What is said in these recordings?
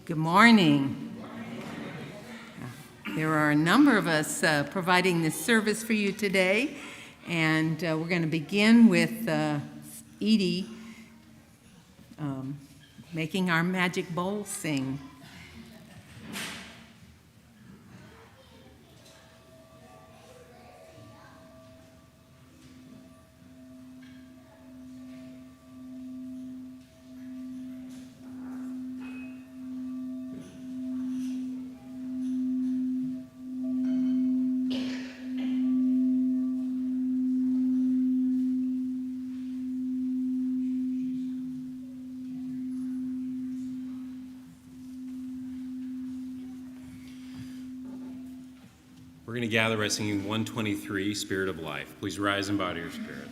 Good morning. There are a number of us providing this service for you today, and we're going to begin with Edie making our magic bowl sing. We're going to gather by singing 123, Spirit of Life. Please rise and bow to your spirit.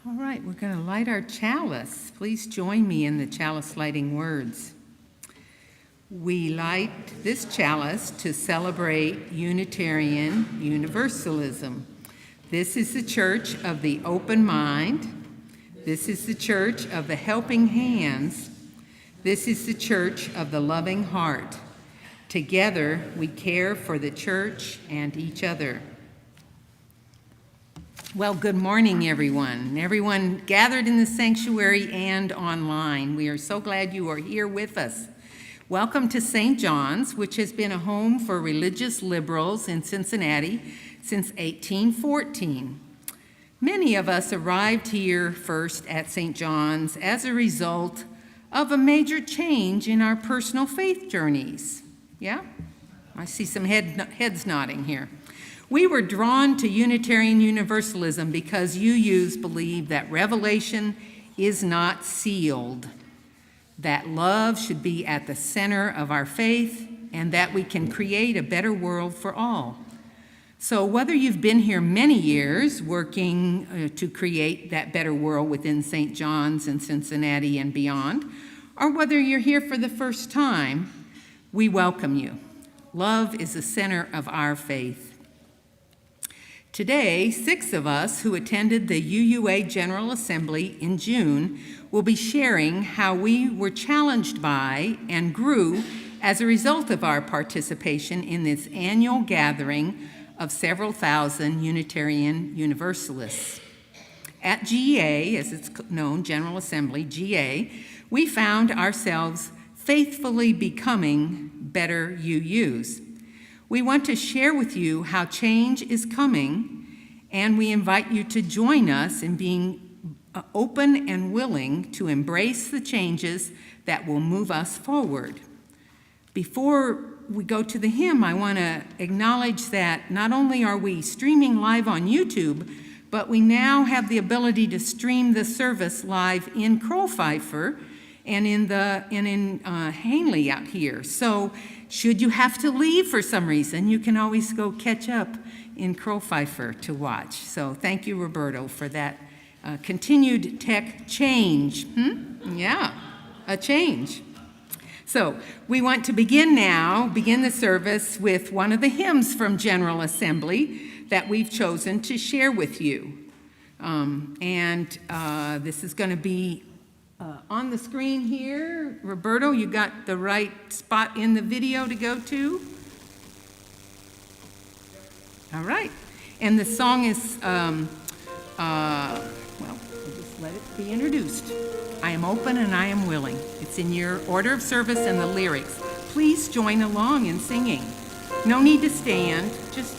All right, we're going to light our chalice. Please join me in the chalice lighting words. We light this chalice to celebrate Unitarian Universalism. This is the church of the open mind. This is the church of the helping hands. This is the church of the loving heart. Together, we care for the church and each other. Well, good morning, everyone gathered in the sanctuary and online. We are so glad you are here with us. Welcome to St. John's, which has been a home for religious liberals in Cincinnati since 1814. Many of us arrived here first at St. John's as a result of a major change in our personal faith journeys. Yeah? I see some heads nodding here. We were drawn to Unitarian Universalism because UUs believe that revelation is not sealed, that love should be at the center of our faith, and that we can create a better world for all. So whether you've been here many years working to create that better world within St. John's and Cincinnati and beyond, or whether you're here for the first time, we welcome you. Love is the center of our faith. Today, 6 of us who attended the UUA General Assembly in June will be sharing how we were challenged by and grew as a result of our participation in this annual gathering of several thousand Unitarian Universalists. At GEA, as it's known, General Assembly, GA, we found ourselves faithfully becoming better UUs. We want to share with you how change is coming, and we invite you to join us in being open and willing to embrace the changes that will move us forward. Before we go to the hymn, I want to acknowledge that not only are we streaming live on YouTube, but we now have the ability to stream the service live in Crow-Pfeiffer and in Hanley out here. So should you have to leave for some reason, you can always go catch up in Crow-Pfeiffer to watch. So thank you, Roberto, for that continued tech change. Yeah, a change. So we want to begin the service with one of the hymns from General Assembly that we've chosen to share with you. This is going to be on the screen here. Roberto, you got the right spot in the video to go to? All right. And the song is Well, we'll just let it be introduced. I am open and I am willing. It's in your order of service and the lyrics. Please join along in singing. No need to stand, just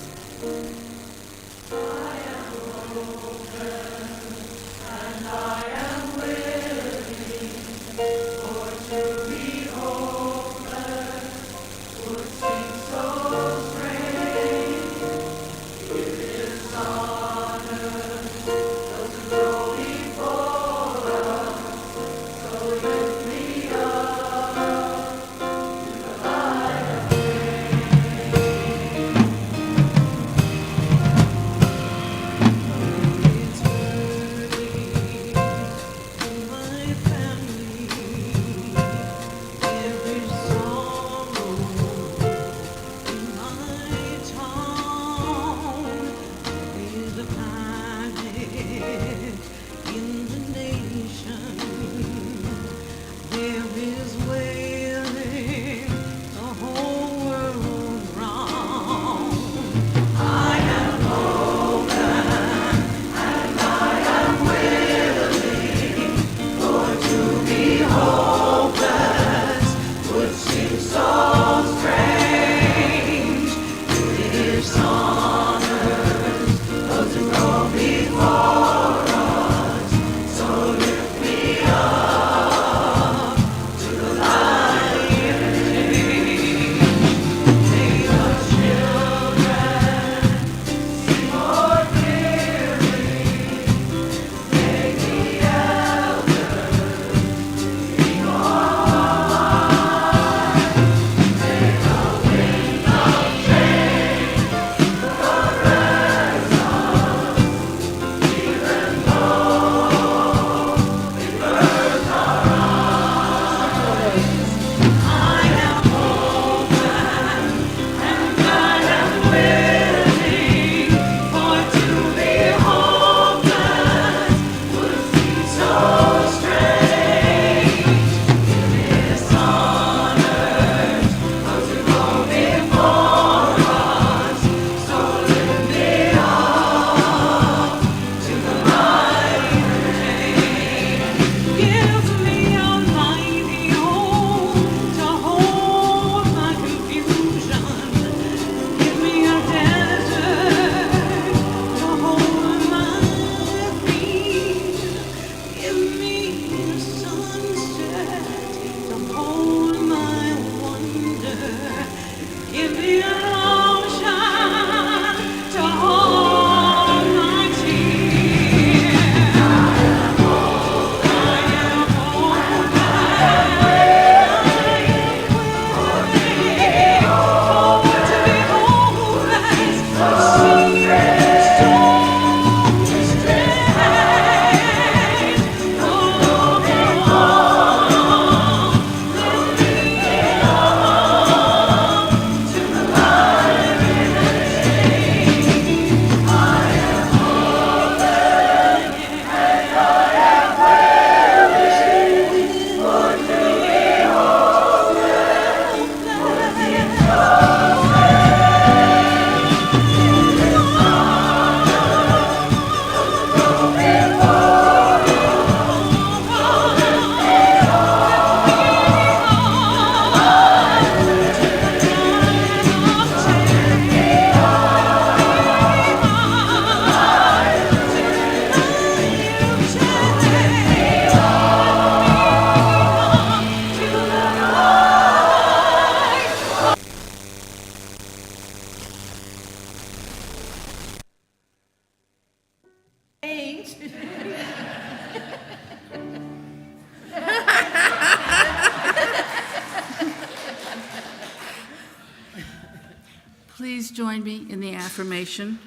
Please join me in the affirmation.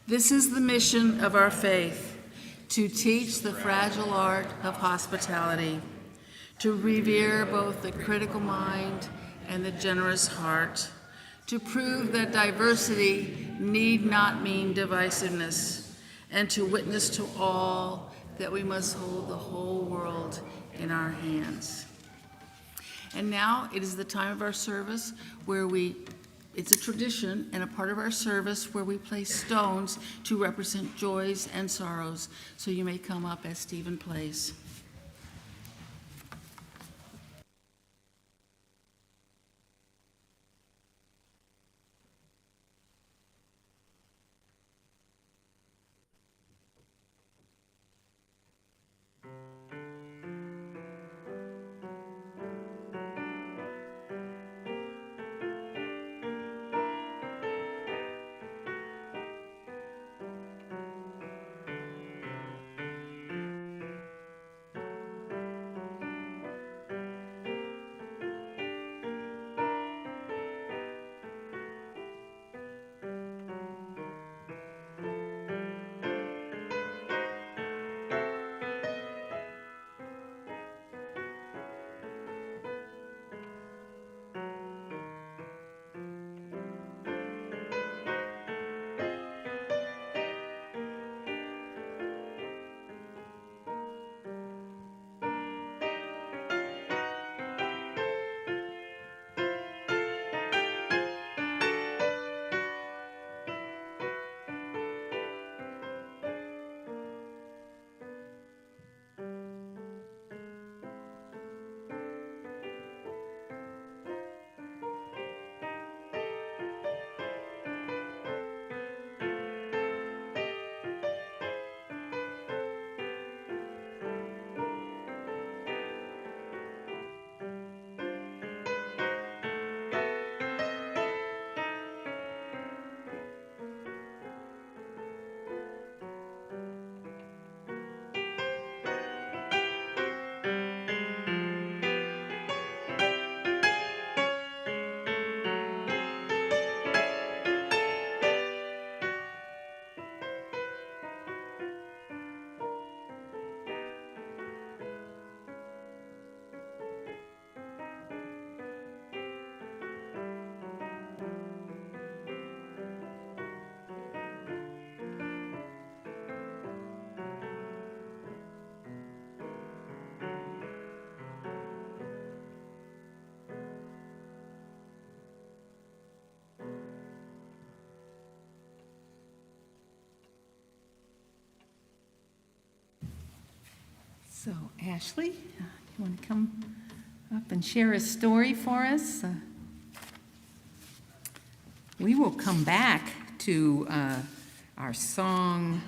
This is the mission of our faith, to teach the fragile art of hospitality, to revere both the critical mind and the generous heart, to prove that diversity need not mean divisiveness, and to witness to all that we must hold the whole world in our hands. And now it is the time of our service where we It's a tradition and a part of our service where we place stones to represent joys and sorrows. So you may come up as Stephen plays. So, Ashley, you want to come up and share a story for us? We will come back to our song,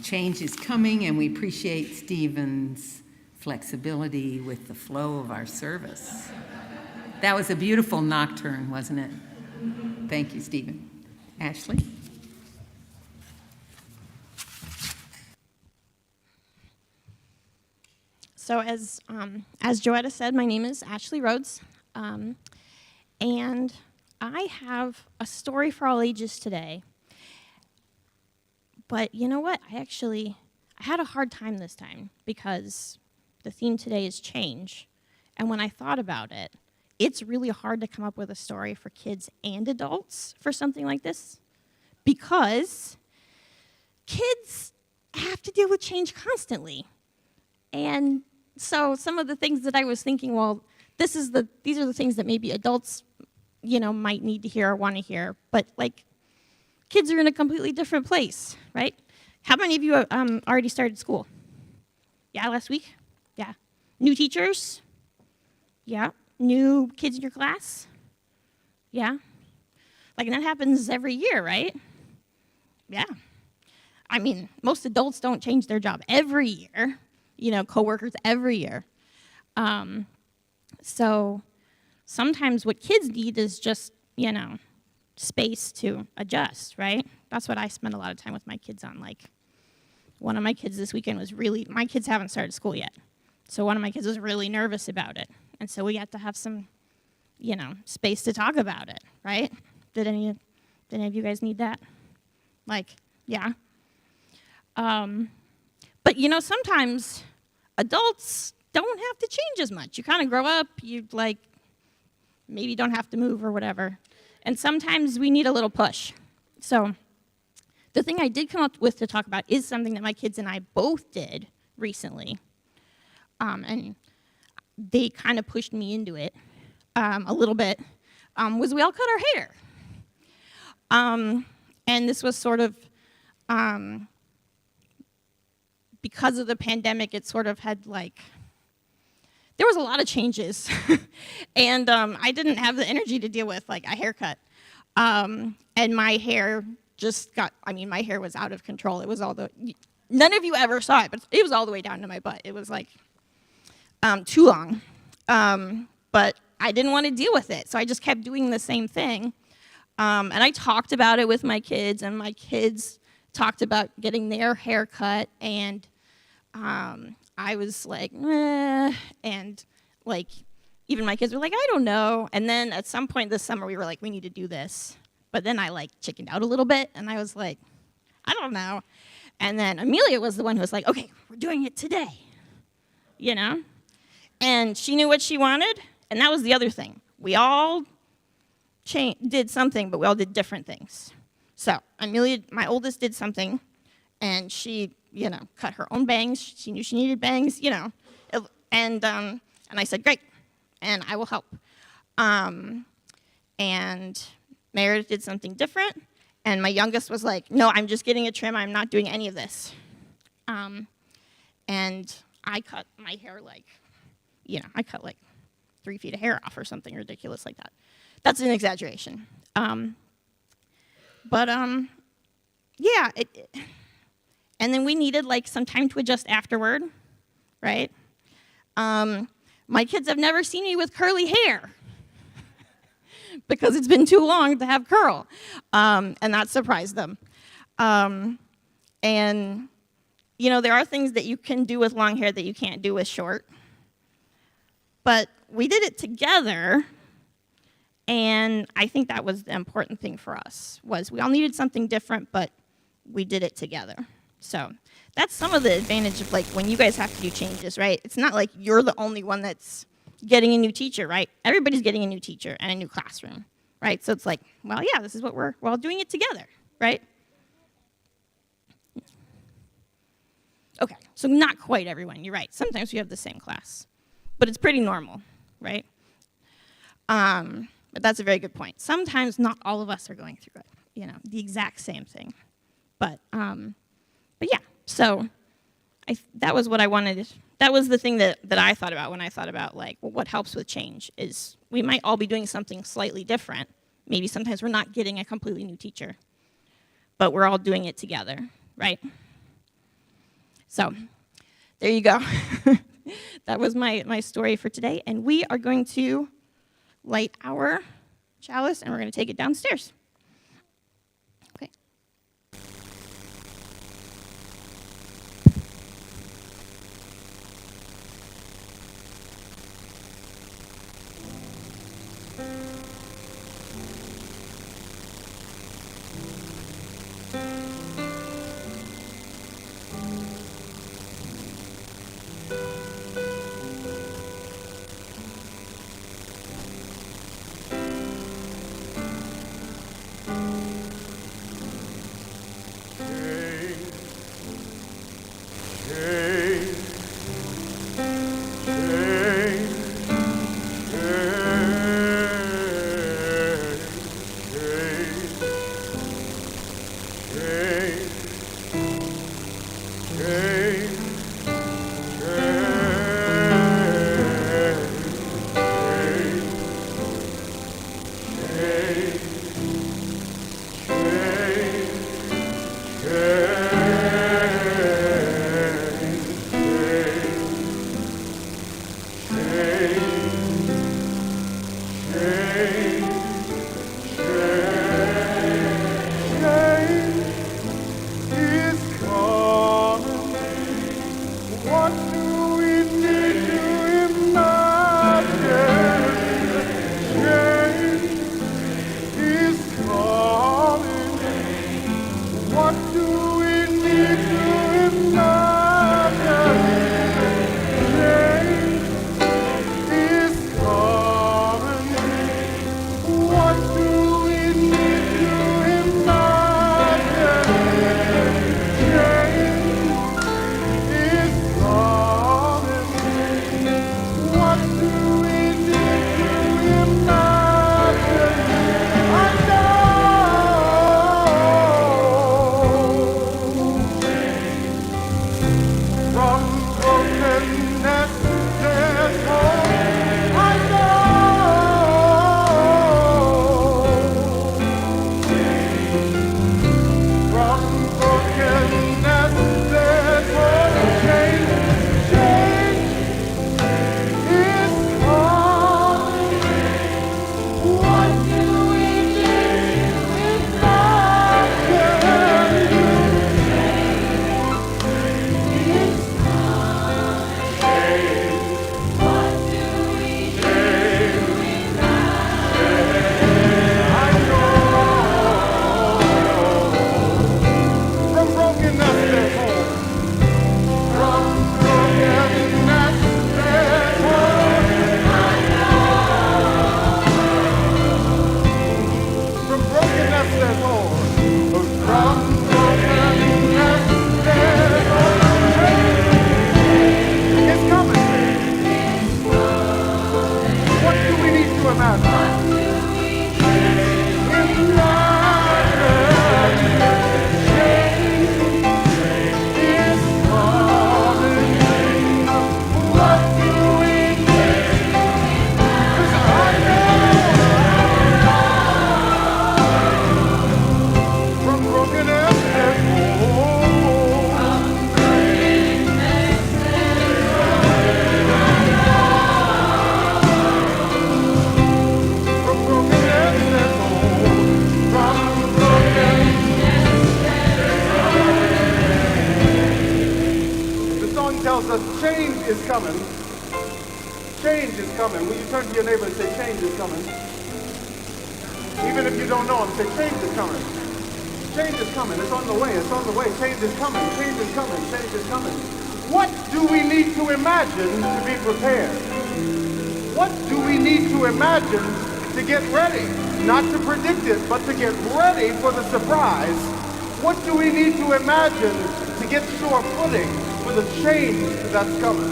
Change is Coming, and we appreciate Stephen's flexibility with the flow of our service. That was a beautiful nocturne, wasn't it? Thank you, Stephen. Ashley? So as Joetta said, my name is Ashley Rhodes, and I have a story for all ages today. But you know what? I had a hard time this time because the theme today is change. And when I thought about it, it's really hard to come up with a story for kids and adults for something like this because kids have to deal with change constantly. And so some of the things that I was thinking, well, these are the things that maybe adults, might need to hear or want to hear, but like kids are in a completely different place, right? How many of you already started school? Yeah, last week? Yeah. New teachers? Yeah. New kids in your class? Yeah. Like that happens every year, right? Yeah. I mean, most adults don't change their job every year. Coworkers every year. So sometimes what kids need is just, space to adjust, right? That's what I spend a lot of time with my kids on. Like, one of my kids this weekend my kids haven't started school yet. So one of my kids was really nervous about it. And so we had to have some, space to talk about it, right? Did any of you guys need that? Like, yeah. But sometimes adults don't have to change as much. You kind of grow up, you maybe don't have to move or whatever. And sometimes we need a little push. So the thing I did come up with to talk about is something that my kids and I both did recently. And they kind of pushed me into it a little bit. was we all cut our hair. And this was sort of, because of the pandemic, it sort of had like, there was a lot of changes. And I didn't have the energy to deal with like a haircut. And my hair just got, my hair was out of control. It was none of you ever saw it, but it was all the way down to my butt. It was like too long. But I didn't want to deal with it, so I just kept doing the same thing. And I talked about it with my kids, and my kids talked about getting their hair cut, and I was like, and like, even my kids were like, I don't know. And then at some point this summer, we were like, we need to do this. But then I like chickened out a little bit, and I was like, I don't know. And then Amelia was the one who was like, okay, we're doing it today, you know? And she knew what she wanted, and that was the other thing. We all did something, but we all did different things. So Amelia, my oldest, did something, and she, cut her own bangs. She knew she needed bangs, and I said, great, and I will help. And Meredith did something different, and my youngest was like, no, I'm just getting a trim. I'm not doing any of this. And I cut my hair I cut like 3 feet of hair off or something ridiculous like that. That's an exaggeration. Yeah. And then we needed like some time to adjust afterward, right? My kids have never seen me with curly hair because it's been too long to have curl, and that surprised them. And there are things that you can do with long hair that you can't do with short. But we did it together, and I think that was the important thing for us, was we all needed something different, but we did it together. So that's some of the advantage of like when you guys have to do changes, right? It's not like you're the only one that's getting a new teacher, right? Everybody's getting a new teacher and a new classroom, right? So it's like, well, yeah, this is what we're all doing it together, right? Okay, so not quite everyone, you're right. Sometimes we have the same class. But it's pretty normal, right? But that's a very good point. Sometimes not all of us are going through it, the exact same thing. But yeah, so that was what I wanted. That was the thing that I thought about when I thought about, like, well, what helps with change is we might all be doing something slightly different. Maybe sometimes we're not getting a completely new teacher, but we're all doing it together, right? So there you go. That was my story for today, and we are going to light our chalice, and we're going to take it downstairs. Okay. change is coming. Change is coming. Will you turn to your neighbor and say, change is coming? Even if you don't know him, say, change is coming. Change is coming. It's on the way. It's on the way. Change is coming. Change is coming. Change is coming. What do we need to imagine to be prepared? What do we need to imagine to get ready? Not to predict it, but to get ready for the surprise. What do we need to imagine to get sure footing for the change that's coming?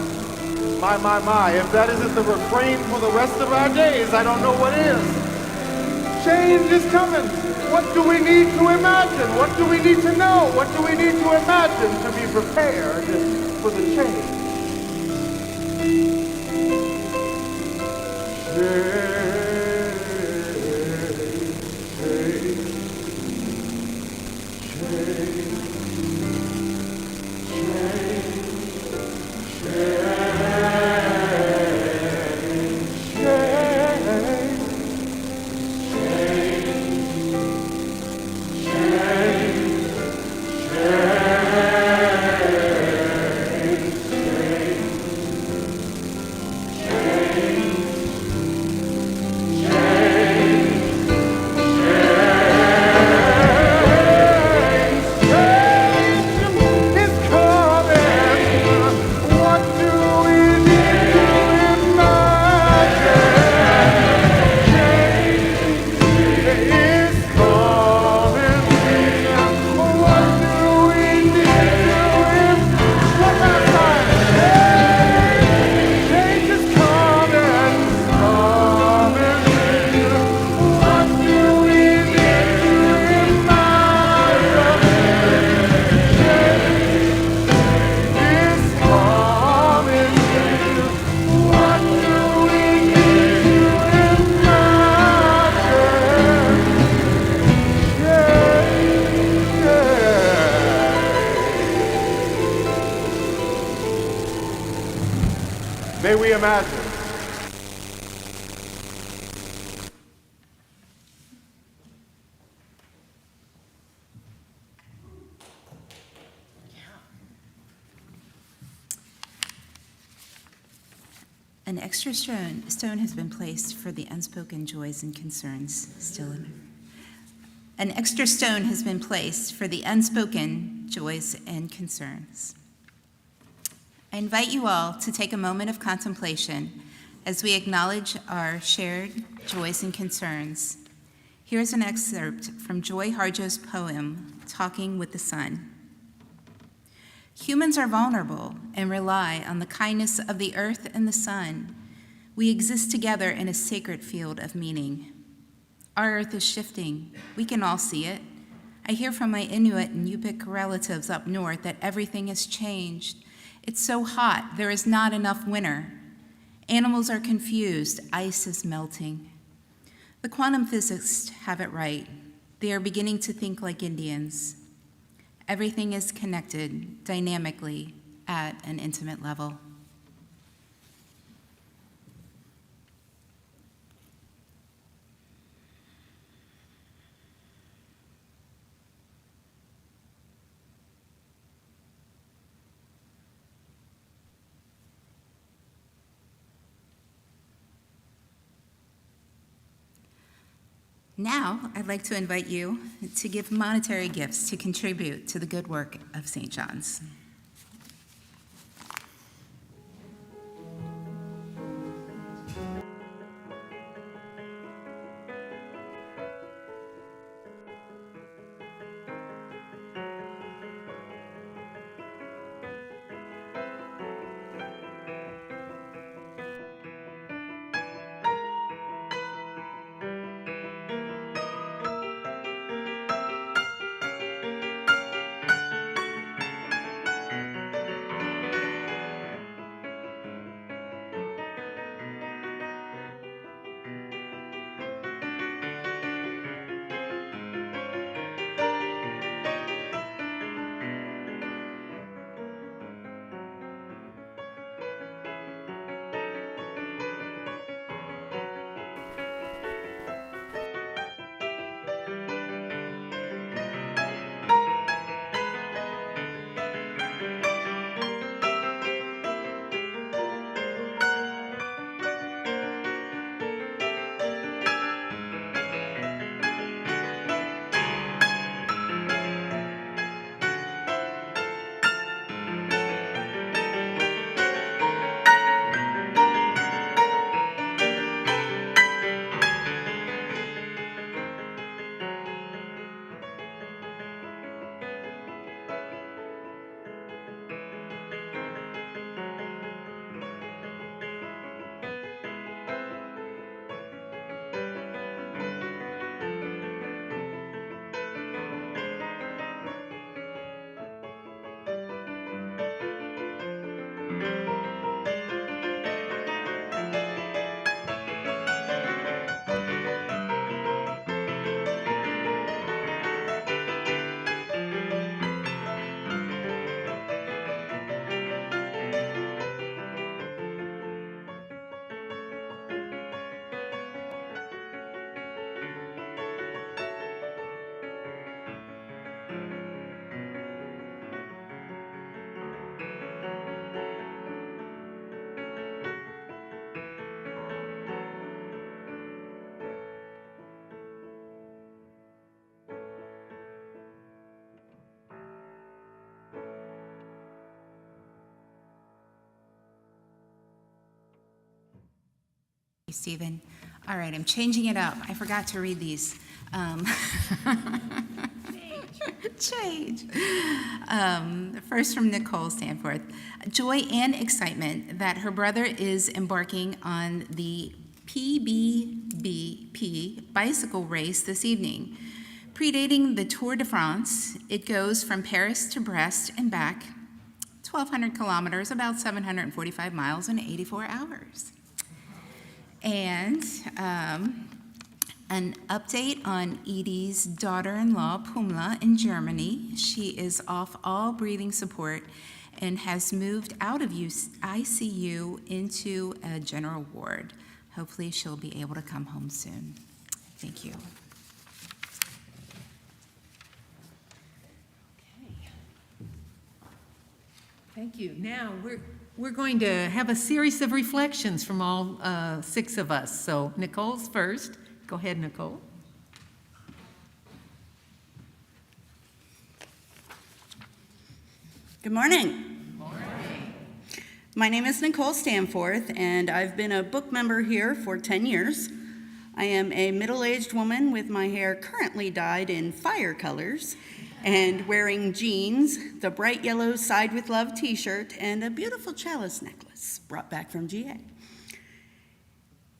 My, if that isn't the refrain for the rest of our days, I don't know what is. Change is coming. What do we need to imagine? What do we need to know? What do we need to imagine to be prepared for the change? May we imagine? An extra stone has been placed for the unspoken joys and concerns still in. An extra stone has been placed for the unspoken joys and concerns. I invite you all to take a moment of contemplation as we acknowledge our shared joys and concerns. Here's an excerpt from Joy Harjo's poem, Talking with the Sun. Humans are vulnerable and rely on the kindness of the earth and the sun. We exist together in a sacred field of meaning. Our earth is shifting. We can all see it. I hear from my Inuit and Yupik relatives up north that everything has changed. It's so hot, there is not enough winter. Animals are confused, ice is melting. The quantum physicists have it right. They are beginning to think like Indians. Everything is connected dynamically at an intimate level. Now, I'd like to invite you to give monetary gifts to contribute to the good work of St. John's. you, Stephen. All right, I'm changing it up. I forgot to read these. Change. First from Nicole Stanforth. Joy and excitement that her brother is embarking on the PBBP bicycle race this evening. Predating the Tour de France, it goes from Paris to Brest and back, 1,200 kilometers, about 745 miles in 84 hours. And an update on Edie's daughter-in-law, Pumla, in Germany. She is off all breathing support and has moved out of ICU into a general ward. Hopefully she'll be able to come home soon. Thank you. Thank you. Now, we're going to have a series of reflections from all 6 of us. So Nicole's first. Go ahead, Nicole. Good morning. Morning. My name is Nicole Stanforth, and I've been a book member here for 10 years. I am a middle-aged woman with my hair currently dyed in fire colors and wearing jeans, the bright yellow Side with Love t-shirt, and a beautiful chalice necklace brought back from GA.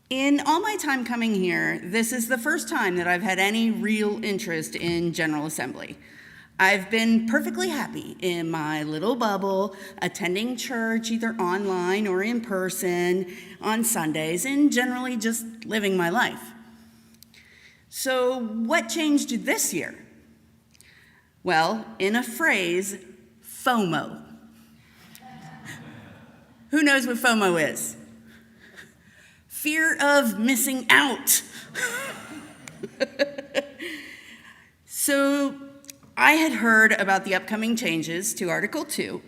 In all my time coming here, this is the first time that I've had any real interest in General Assembly. I've been perfectly happy in my little bubble, attending church either online or in person on Sundays, and generally just living my life. So what changed this year? Well, in a phrase, FOMO. Who knows what FOMO is? Fear of missing out. So I had heard about the upcoming changes to Article 2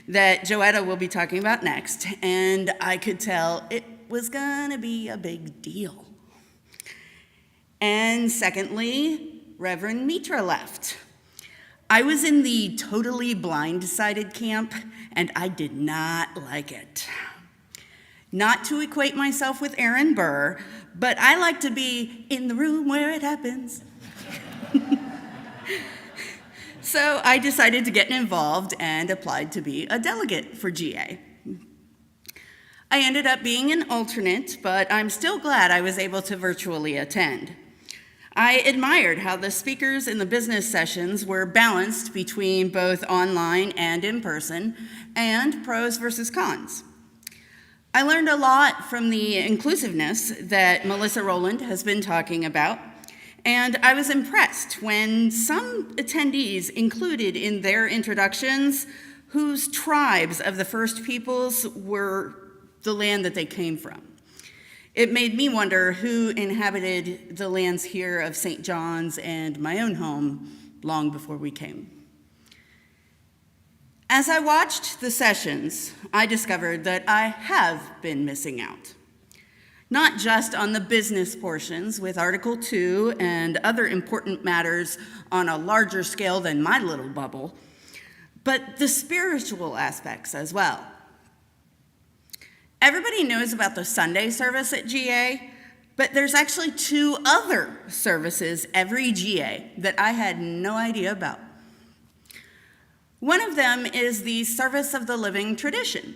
that Joetta will be talking about next, and I could tell it was gonna be a big deal. And secondly, Reverend Mitra left. I was in the totally blindsided camp, and I did not like it. Not to equate myself with Aaron Burr, but I like to be in the room where it happens. So I decided to get involved and applied to be a delegate for GA. I ended up being an alternate, but I'm still glad I was able to virtually attend. I admired how the speakers in the business sessions were balanced between both online and in person, and pros versus cons. I learned a lot from the inclusiveness that Melissa Rowland has been talking about, and I was impressed when some attendees included in their introductions whose tribes of the First Peoples were the land that they came from. It made me wonder who inhabited the lands here of St. John's and my own home long before we came. As I watched the sessions, I discovered that I have been missing out. Not just on the business portions with Article 2 and other important matters on a larger scale than my little bubble, but the spiritual aspects as well. Everybody knows about the Sunday service at GA, but there's actually 2 other services every GA that I had no idea about. One of them is the Service of the Living Tradition.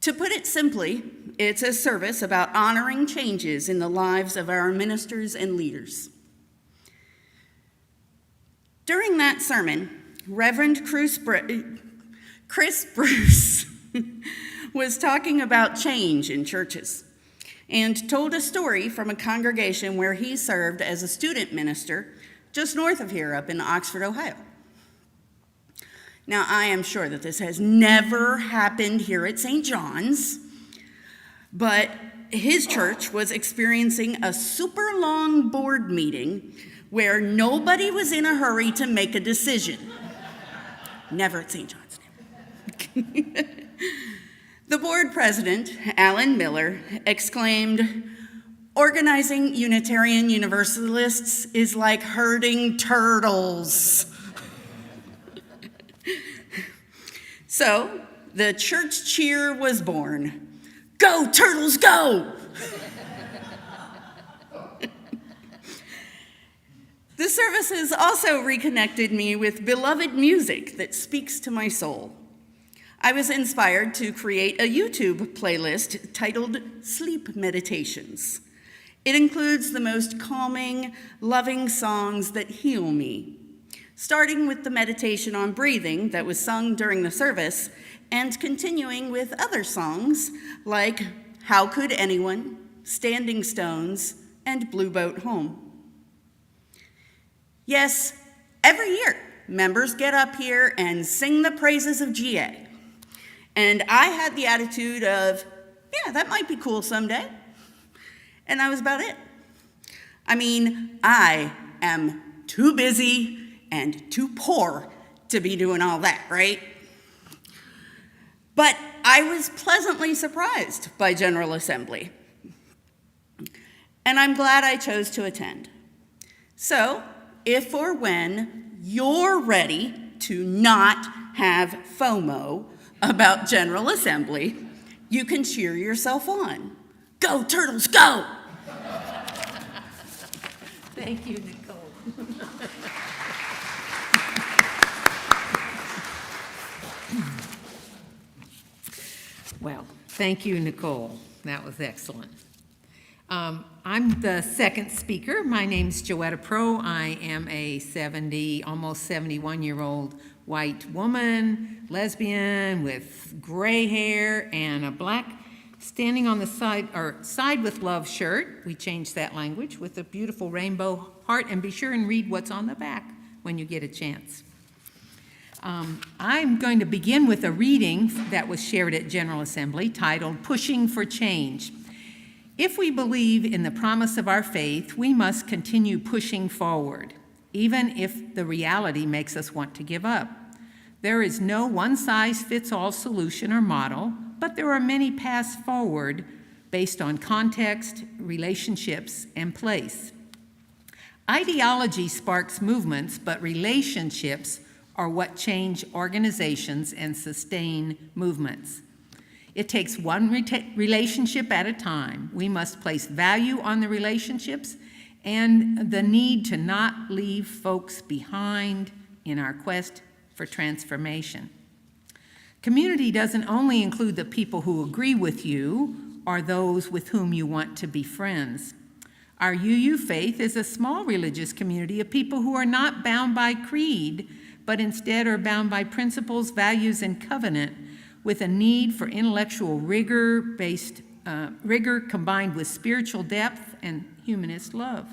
To put it simply, it's a service about honoring changes in the lives of our ministers and leaders. During that sermon, Reverend Chris Bruce was talking about change in churches and told a story from a congregation where he served as a student minister just north of here up in Oxford, Ohio. Now, I am sure that this has never happened here at St. John's, but his church was experiencing a super long board meeting where nobody was in a hurry to make a decision. Never at St. John's. The board president, Alan Miller, exclaimed, "Organizing Unitarian Universalists is like herding turtles." So the church cheer was born. Go, turtles, go! The services also reconnected me with beloved music that speaks to my soul. I was inspired to create a YouTube playlist titled Sleep Meditations. It includes the most calming, loving songs that heal me, starting with the meditation on breathing that was sung during the service and continuing with other songs like How Could Anyone, Standing Stones, and Blue Boat Home. Yes, every year, members get up here and sing the praises of GA. And I had the attitude of, yeah, that might be cool someday. And that was about it. I mean, I am too busy and too poor to be doing all that, right? But I was pleasantly surprised by General Assembly. And I'm glad I chose to attend. So, if or when you're ready to not have FOMO about General Assembly, you can cheer yourself on. Go, turtles, go! Thank you, Nicole. Well, thank you, Nicole. That was excellent. I'm the second speaker. My name's Joetta Pro. I am a almost 71-year-old white woman, lesbian with gray hair and a black standing on the side with love shirt. We changed that language with a beautiful rainbow heart, and be sure and read what's on the back when you get a chance. I'm going to begin with a reading that was shared at General Assembly titled Pushing for Change. If we believe in the promise of our faith, we must continue pushing forward, even if the reality makes us want to give up. There is no one-size-fits-all solution or model, but there are many paths forward based on context, relationships, and place. Ideology sparks movements, but relationships are what change organizations and sustain movements. It takes one relationship at a time. We must place value on the relationships and the need to not leave folks behind in our quest for transformation. Community doesn't only include the people who agree with you or those with whom you want to be friends. Our UU faith is a small religious community of people who are not bound by creed, but instead are bound by principles, values, and covenant, with a need for intellectual rigor combined with spiritual depth and humanist love.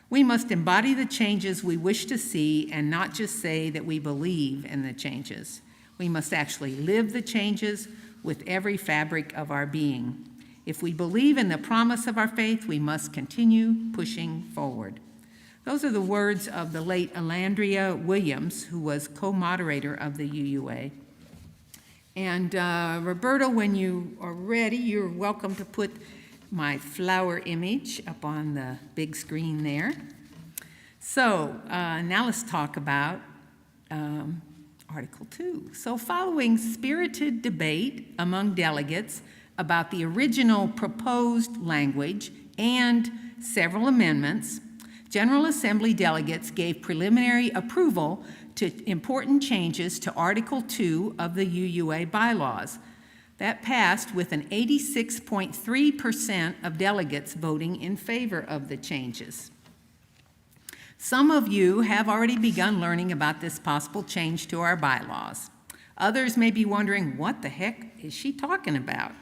We must embody the changes we wish to see and not just say that we believe in the changes. We must actually live the changes with every fabric of our being. If we believe in the promise of our faith, we must continue pushing forward. Those are the words of the late Alandria Williams, who was co-moderator of the UUA. And Roberta, when you are ready, you're welcome to put my flower image up on the big screen there. So now let's talk about Article 2. So following spirited debate among delegates about the original proposed language and several amendments, General Assembly delegates gave preliminary approval to important changes to Article 2 of the UUA bylaws. That passed with an 86.3% of delegates voting in favor of the changes. Some of you have already begun learning about this possible change to our bylaws. Others may be wondering, what the heck is she talking about?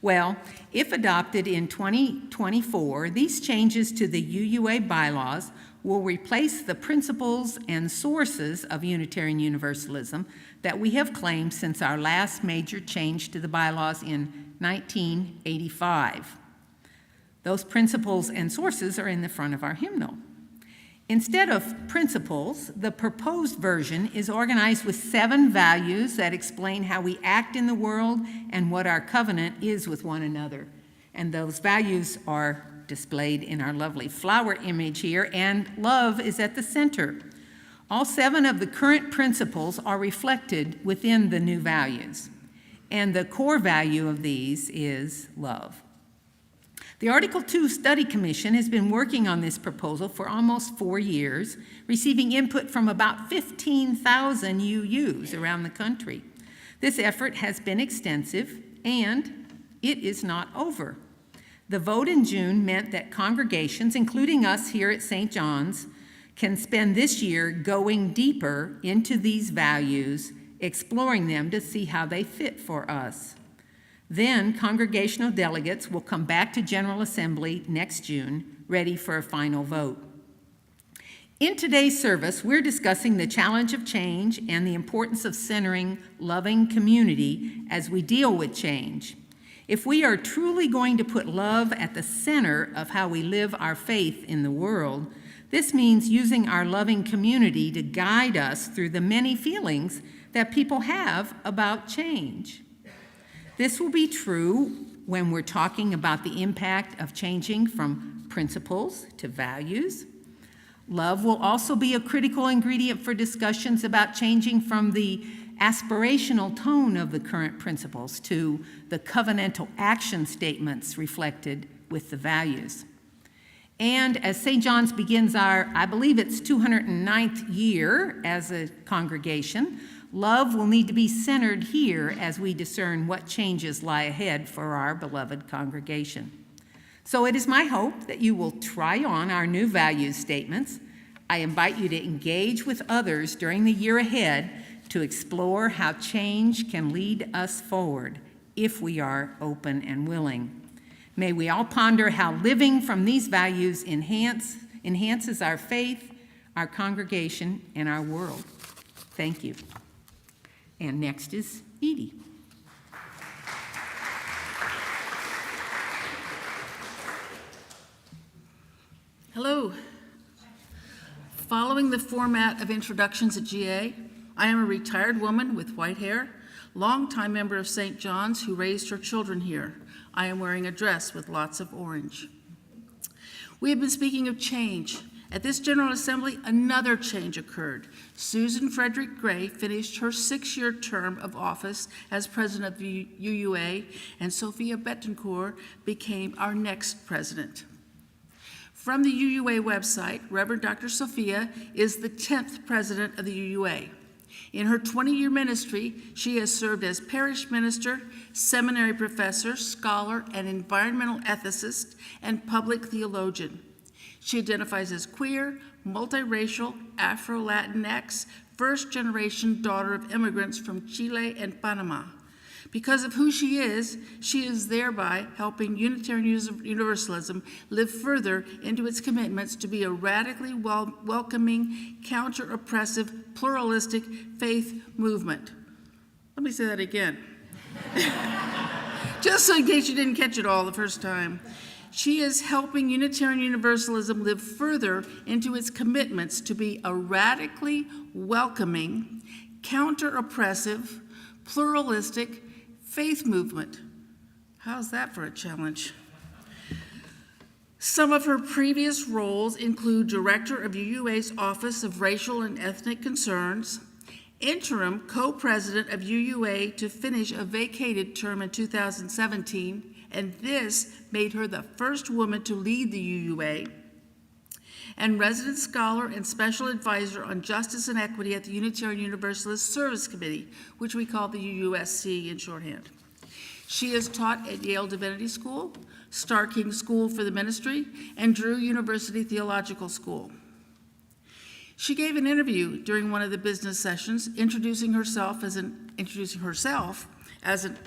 Well, if adopted in 2024, these changes to the UUA bylaws will replace the principles and sources of Unitarian Universalism that we have claimed since our last major change to the bylaws in 1985. Those principles and sources are in the front of our hymnal. Instead of principles, the proposed version is organized with 7 values that explain how we act in the world and what our covenant is with one another. And those values are displayed in our lovely flower image here, and love is at the center. All 7 of the current principles are reflected within the new values. and the core value of these is love. The Article 2 Study Commission has been working on this proposal for almost 4 years, receiving input from about 15,000 UUs around the country. This effort has been extensive, and it is not over. The vote in June meant that congregations, including us here at St. John's, can spend this year going deeper into these values, exploring them to see how they fit for us. Then congregational delegates will come back to General Assembly next June, ready for a final vote. In today's service, we're discussing the challenge of change and the importance of centering loving community as we deal with change. If we are truly going to put love at the center of how we live our faith in the world, this means using our loving community to guide us through the many feelings that people have about change. This will be true when we're talking about the impact of changing from principles to values. Love will also be a critical ingredient for discussions about changing from the aspirational tone of the current principles to the covenantal action statements reflected with the values. And as St. John's begins our, I believe it's 209th year as a congregation, love will need to be centered here as we discern what changes lie ahead for our beloved congregation. So it is my hope that you will try on our new values statements. I invite you to engage with others during the year ahead to explore how change can lead us forward if we are open and willing. May we all ponder how living from these values enhances our faith, our congregation, and our world. Thank you. And next is Edie. Hello. Following the format of introductions at GA, I am a retired woman with white hair, longtime member of St. John's who raised her children here. I am wearing a dress with lots of orange. We have been speaking of change. At this General Assembly, another change occurred. Susan Frederick Gray finished her 6-year term of office as president of the UUA, and Sophia Bettencourt became our next president. From the UUA website, Reverend Dr. Sophia is the 10th president of the UUA. In her 20-year ministry, she has served as parish minister, seminary professor, scholar, and environmental ethicist, and public theologian. She identifies as queer, multiracial, Afro-Latinx, first-generation daughter of immigrants from Chile and Panama. Because of who she is thereby helping Unitarian Universalism live further into its commitments to be a radically welcoming, counter-oppressive, pluralistic faith movement. Let me say that again. Just so in case you didn't catch it all the first time. She is helping Unitarian Universalism live further into its commitments to be a radically welcoming, counter-oppressive, pluralistic faith movement. How's that for a challenge? Some of her previous roles include Director of UUA's Office of Racial and Ethnic Concerns, interim co-president of UUA to finish a vacated term in 2017, and this made her the first woman to lead the UUA, and resident scholar and special advisor on justice and equity at the Unitarian Universalist Service Committee, which we call the UUSC in shorthand. She has taught at Yale Divinity School, Starr King School for the Ministry, and Drew University Theological School. She gave an interview during one of the business sessions introducing herself as an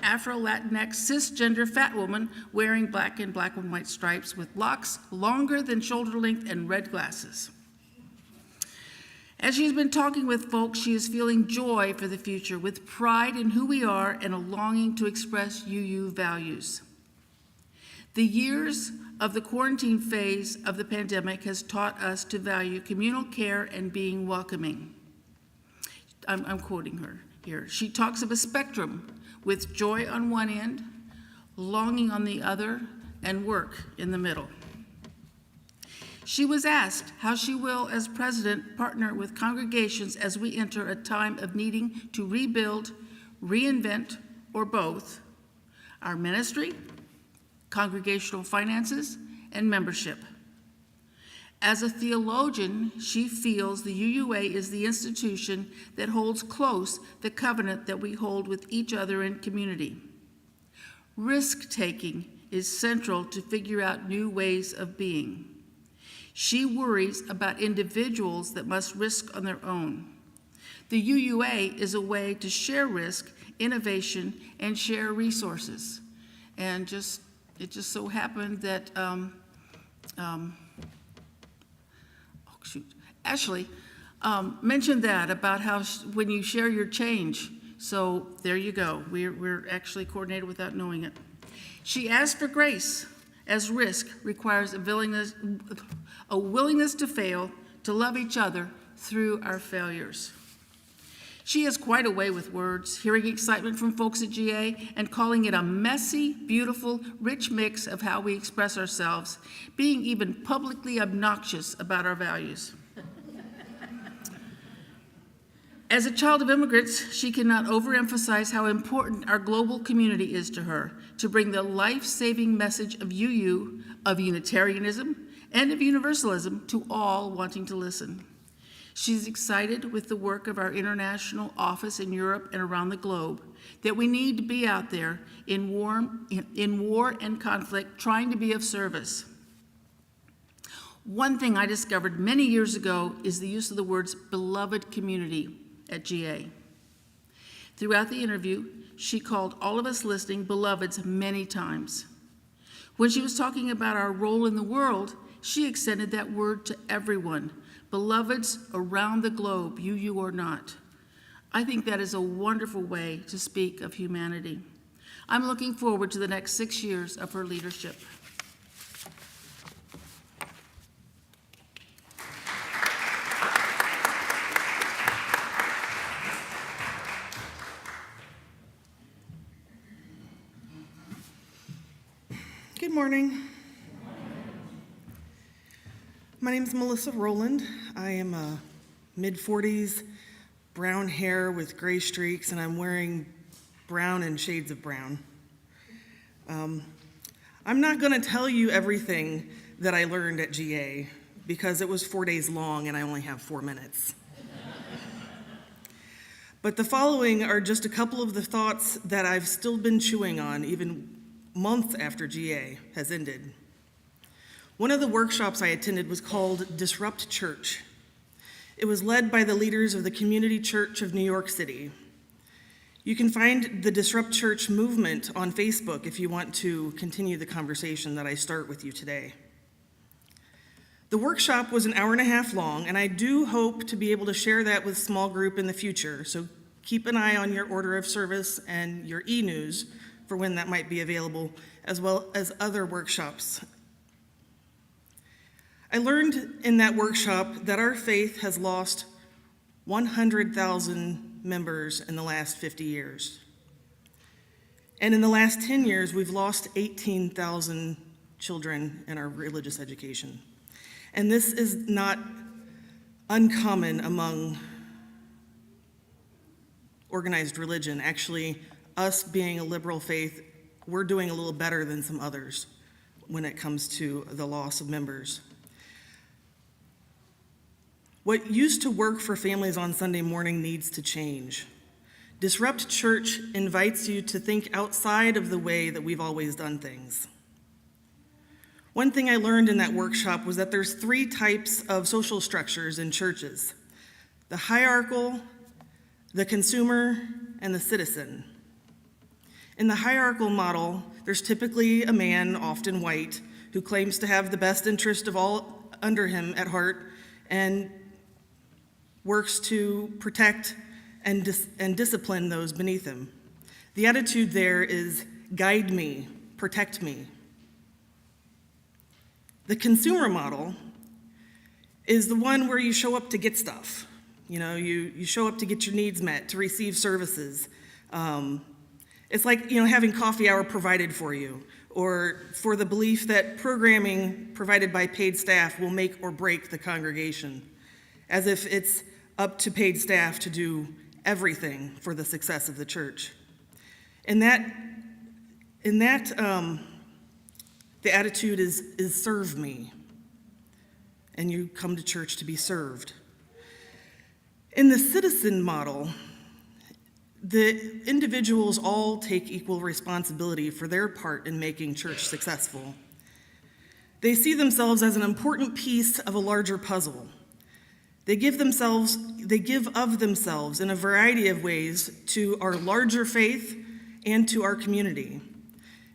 Afro-Latinx cisgender fat woman wearing black and white stripes with locks longer than shoulder length and red glasses. As she's been talking with folks, she is feeling joy for the future with pride in who we are and a longing to express UU values. The years of the quarantine phase of the pandemic has taught us to value communal care and being welcoming. I'm quoting her here. She talks of a spectrum with joy on one end, longing on the other, and work in the middle. She was asked how she will, as president, partner with congregations as we enter a time of needing to rebuild, reinvent, or both, our ministry, congregational finances, and membership. As a theologian, she feels the UUA is the institution that holds close the covenant that we hold with each other in community. Risk-taking is central to figure out new ways of being. She worries about individuals that must risk on their own. The UUA is a way to share risk, innovation, and share resources. And it just so happened that, Ashley mentioned that about how when you share your change. So there you go. We're actually coordinated without knowing it. She asked for grace, as risk requires a willingness to fail, to love each other through our failures. She has quite a way with words, hearing excitement from folks at GA and calling it a messy, beautiful, rich mix of how we express ourselves, being even publicly obnoxious about our values. As a child of immigrants, she cannot overemphasize how important our global community is to her, to bring the life-saving message of UU, of Unitarianism, and of Universalism to all wanting to listen. She's excited with the work of our international office in Europe and around the globe, that we need to be out there in war and conflict, trying to be of service. One thing I discovered many years ago is the use of the words beloved community at GA. Throughout the interview, she called all of us listening beloveds many times. When she was talking about our role in the world, she extended that word to everyone, beloveds around the globe, UU or not. I think that is a wonderful way to speak of humanity. I'm looking forward to the next 6 years of her leadership. Good morning. My name is Melissa Rowland. I am a mid-40s, brown hair with gray streaks, and I'm wearing brown and shades of brown. I'm not going to tell you everything that I learned at GA because it was 4 days long and I only have 4 minutes. But the following are just a couple of the thoughts that I've still been chewing on even months after GA has ended. One of the workshops I attended was called Disrupt Church. It was led by the leaders of the Community Church of New York City. You can find the Disrupt Church movement on Facebook if you want to continue the conversation that I start with you today. The workshop was an hour and a half long, and I do hope to be able to share that with small group in the future, so keep an eye on your order of service and your e-news for when that might be available, as well as other workshops. I learned in that workshop that our faith has lost 100,000 members in the last 50 years. And in the last 10 years, we've lost 18,000 children in our religious education. And this is not uncommon among organized religion. Actually, us being a liberal faith, we're doing a little better than some others when it comes to the loss of members. What used to work for families on Sunday morning needs to change. Disrupt Church invites you to think outside of the way that we've always done things. One thing I learned in that workshop was that there's 3 types of social structures in churches: the hierarchical, the consumer, and the citizen. In the hierarchical model, there's typically a man, often white, who claims to have the best interest of all under him at heart and works to protect and discipline those beneath him. The attitude there is, guide me, protect me. The consumer model is the one where you show up to get stuff. You show up to get your needs met, to receive services. It's like, having coffee hour provided for you, or for the belief that programming provided by paid staff will make or break the congregation, as if it's up to paid staff to do everything for the success of the church. And the attitude is serve me. And you come to church to be served. In the citizen model, the individuals all take equal responsibility for their part in making church successful. They see themselves as an important piece of a larger puzzle. They give of themselves in a variety of ways to our larger faith and to our community.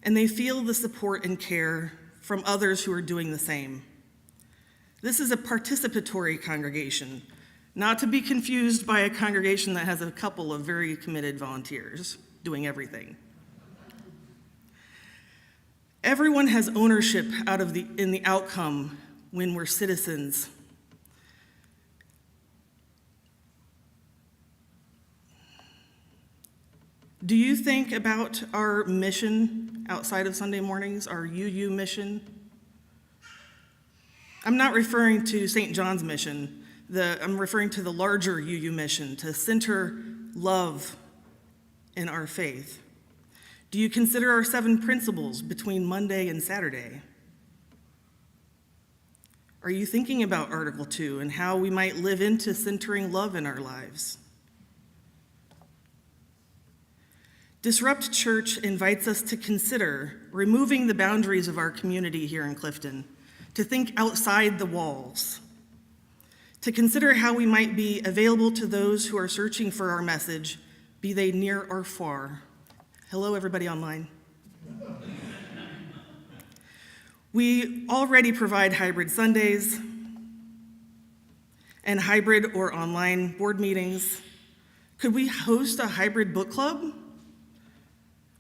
And they feel the support and care from others who are doing the same. This is a participatory congregation, not to be confused by a congregation that has a couple of very committed volunteers doing everything. Everyone has ownership in the outcome when we're citizens. Do you think about our mission outside of Sunday mornings, our UU mission? I'm not referring to St. John's mission. I'm referring to the larger UU mission, to center love in our faith. Do you consider our 7 principles between Monday and Saturday? Are you thinking about Article 2 and how we might live into centering love in our lives? Disrupt Church invites us to consider removing the boundaries of our community here in Clifton, to think outside the walls, to consider how we might be available to those who are searching for our message, be they near or far. Hello, everybody online. We already provide hybrid Sundays and hybrid or online board meetings. Could we host a hybrid book club?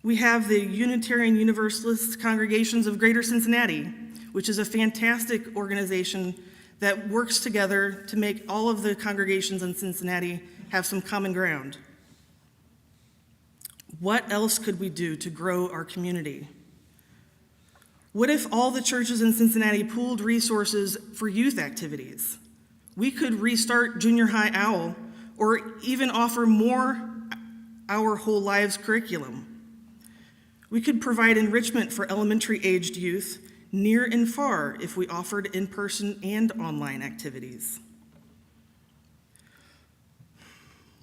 We have the Unitarian Universalist Congregations of Greater Cincinnati, which is a fantastic organization that works together to make all of the congregations in Cincinnati have some common ground. What else could we do to grow our community? What if all the churches in Cincinnati pooled resources for youth activities? We could restart Junior High OWL or even offer more Our Whole Lives curriculum. We could provide enrichment for elementary-aged youth near and far if we offered in-person and online activities.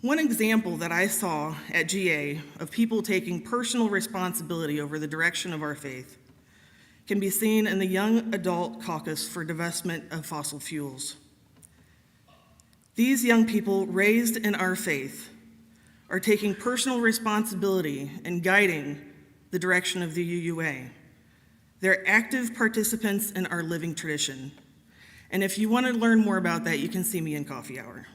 One example that I saw at GA of people taking personal responsibility over the direction of our faith can be seen in the Young Adult Caucus for Divestment of Fossil Fuels. These young people raised in our faith are taking personal responsibility and guiding the direction of the UUA. They're active participants in our living tradition. And if you want to learn more about that, you can see me in coffee hour.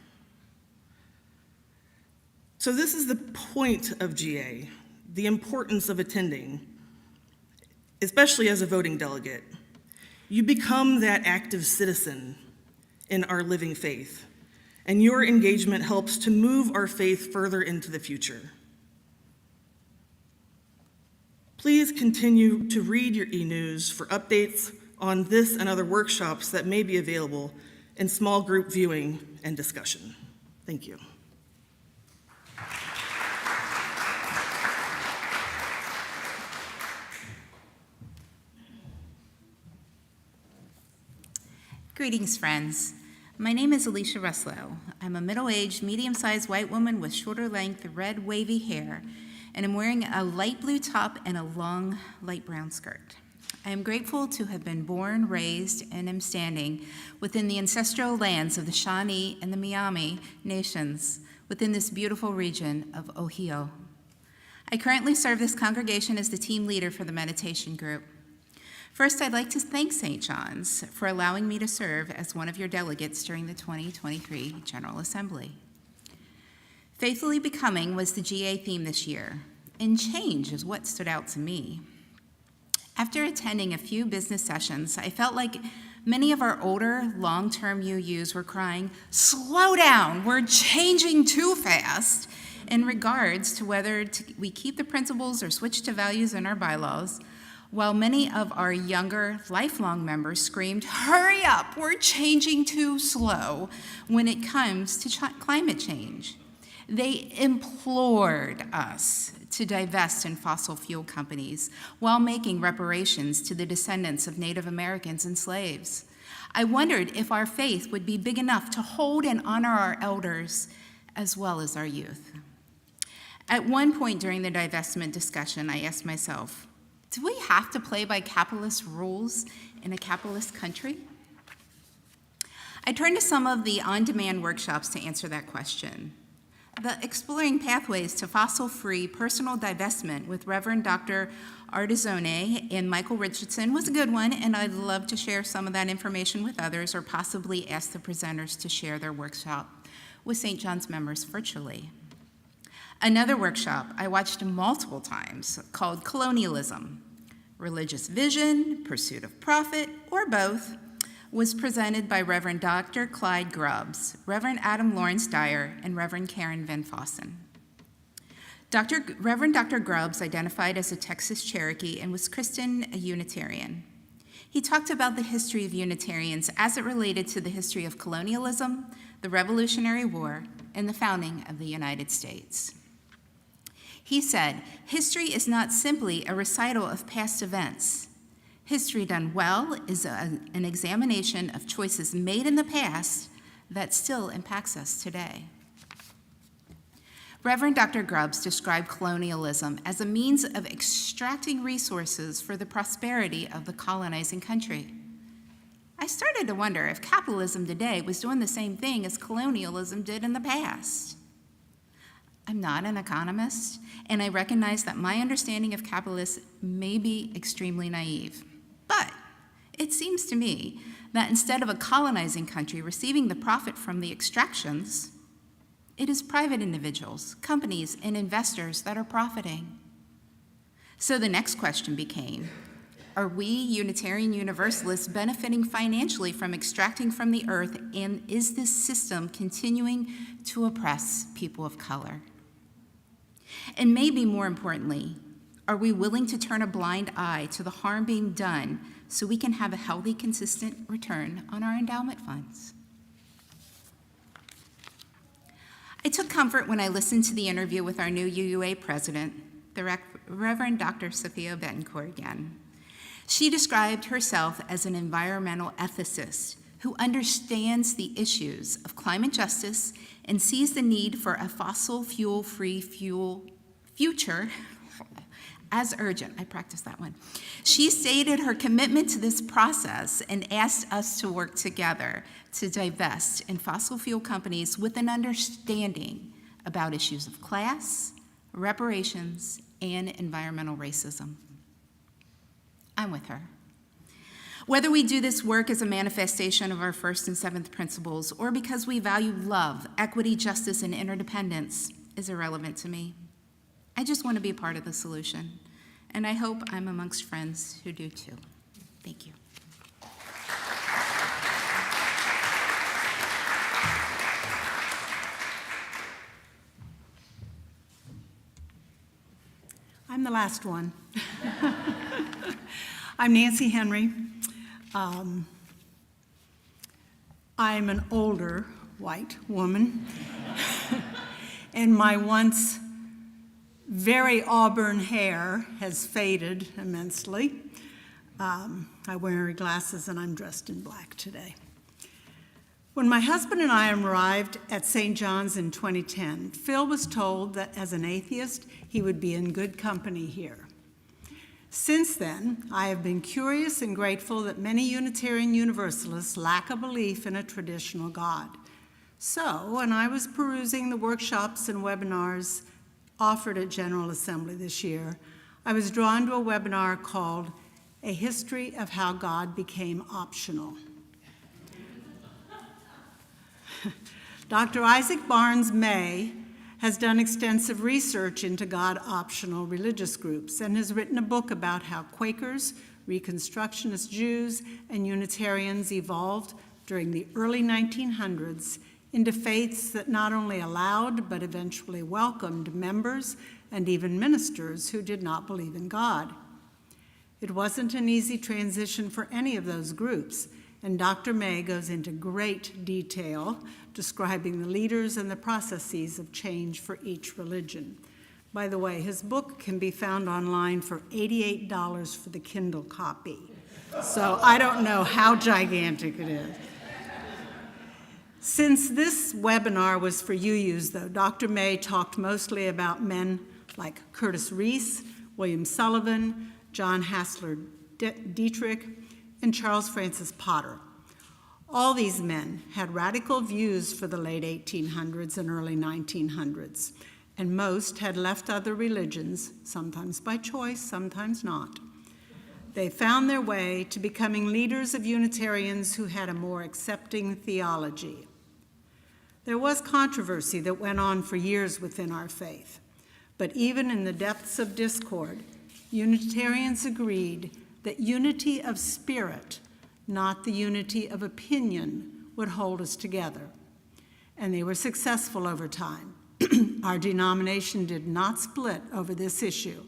So this is the point of GA, the importance of attending, especially as a voting delegate. You become that active citizen in our living faith, and your engagement helps to move our faith further into the future. Please continue to read your e-news for updates on this and other workshops that may be available in small group viewing and discussion. Thank you. Greetings, friends. My name is Alicia Rosselot. I'm a middle-aged, medium-sized white woman with shorter length, red, wavy hair, and I'm wearing a light blue top and a long, light brown skirt. I am grateful to have been born, raised, and am standing within the ancestral lands of the Shawnee and the Miami nations within this beautiful region of Ohio. I currently serve this congregation as the team leader for the meditation group. First, I'd like to thank St. John's for allowing me to serve as one of your delegates during the 2023 General Assembly. Faithfully Becoming was the GA theme this year, and change is what stood out to me. After attending a few business sessions, I felt like many of our older, long-term UUs were crying, "Slow down, we're changing too fast," in regards to whether we keep the principles or switch to values in our bylaws, while many of our younger, lifelong members screamed, "Hurry up, we're changing too slow," when it comes to climate change. They implored us to divest in fossil fuel companies while making reparations to the descendants of Native Americans and slaves. I wondered if our faith would be big enough to hold and honor our elders as well as our youth. At one point during the divestment discussion, I asked myself, do we have to play by capitalist rules in a capitalist country? I turned to some of the on-demand workshops to answer that question. The Exploring Pathways to Fossil-Free Personal Divestment with Reverend Dr. Artizone and Michael Richardson was a good one, and I'd love to share some of that information with others or possibly ask the presenters to share their workshop with St. John's members virtually. Another workshop I watched multiple times called Colonialism, Religious Vision, Pursuit of Profit, or both, was presented by Reverend Dr. Clyde Grubbs, Reverend Adam Lawrence Dyer, and Reverend Karen Van Fossen. Reverend Dr. Grubbs identified as a Texas Cherokee and was Christian, a Unitarian. He talked about the history of Unitarians as it related to the history of colonialism, the Revolutionary War, and the founding of the United States. He said, history is not simply a recital of past events. History done well is an examination of choices made in the past that still impacts us today. Reverend Dr. Grubbs described colonialism as a means of extracting resources for the prosperity of the colonizing country. I started to wonder if capitalism today was doing the same thing as colonialism did in the past. I'm not an economist, and I recognize that my understanding of capitalism may be extremely naive. But it seems to me that instead of a colonizing country receiving the profit from the extractions, it is private individuals, companies, and investors that are profiting. So the next question became, are we Unitarian Universalists benefiting financially from extracting from the earth, and is this system continuing to oppress people of color? And maybe more importantly, are we willing to turn a blind eye to the harm being done so we can have a healthy, consistent return on our endowment funds? I took comfort when I listened to the interview with our new UUA president, the Reverend Dr. Sophia Betancourt again. She described herself as an environmental ethicist who understands the issues of climate justice and sees the need for a fossil fuel-free future as urgent. I practiced that one. She stated her commitment to this process and asked us to work together to divest in fossil fuel companies with an understanding about issues of class, reparations, and environmental racism. I'm with her. Whether we do this work as a manifestation of our first and seventh principles or because we value love, equity, justice, and interdependence is irrelevant to me. I just want to be a part of the solution, and I hope I'm amongst friends who do too. Thank you. I'm the last one. I'm Nancy Henry. I'm an older white woman, and my once very auburn hair has faded immensely. I wear glasses and I'm dressed in black today. When my husband and I arrived at St. John's in 2010, Phil was told that as an atheist, he would be in good company here. Since then, I have been curious and grateful that many Unitarian Universalists lack a belief in a traditional God. So, when I was perusing the workshops and webinars offered at General Assembly this year, I was drawn to a webinar called A History of How God Became Optional. Dr. Isaac Barnes May has done extensive research into God-optional religious groups and has written a book about how Quakers, Reconstructionist Jews, and Unitarians evolved during the early 1900s into faiths that not only allowed but eventually welcomed members and even ministers who did not believe in God. It wasn't an easy transition for any of those groups, and Dr. May goes into great detail describing the leaders and the processes of change for each religion. By the way, his book can be found online for $88 for the Kindle copy. So I don't know how gigantic it is. Since this webinar was for UUs, though, Dr. May talked mostly about men like Curtis Reese, William Sullivan, John Hassler Dietrich, and Charles Francis Potter. All these men had radical views for the late 1800s and early 1900s, and most had left other religions, sometimes by choice, sometimes not. They found their way to becoming leaders of Unitarians who had a more accepting theology. There was controversy that went on for years within our faith, but even in the depths of discord, Unitarians agreed that unity of spirit, not the unity of opinion, would hold us together. And they were successful over time. Our denomination did not split over this issue.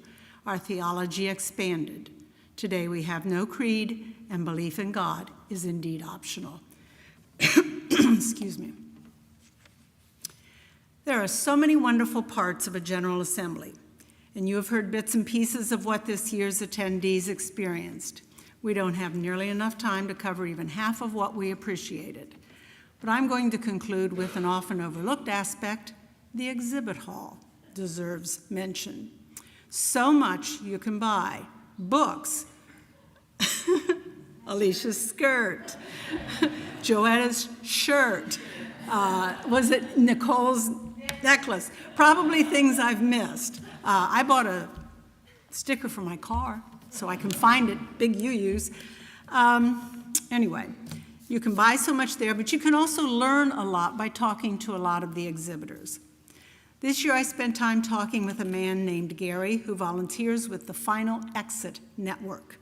Our theology expanded. Today we have no creed, and belief in God is indeed optional. Excuse me. There are so many wonderful parts of a General Assembly, and you have heard bits and pieces of what this year's attendees experienced. We don't have nearly enough time to cover even half of what we appreciated. But I'm going to conclude with an often overlooked aspect. The exhibit hall deserves mention. So much you can buy. Books, Alicia's skirt, Joetta's shirt, was it Nicole's necklace? Probably things I've missed. I bought a sticker for my car so I can find it, big UUs. Anyway, you can buy so much there, but you can also learn a lot by talking to a lot of the exhibitors. This year I spent time talking with a man named Gary who volunteers with the Final Exit Network.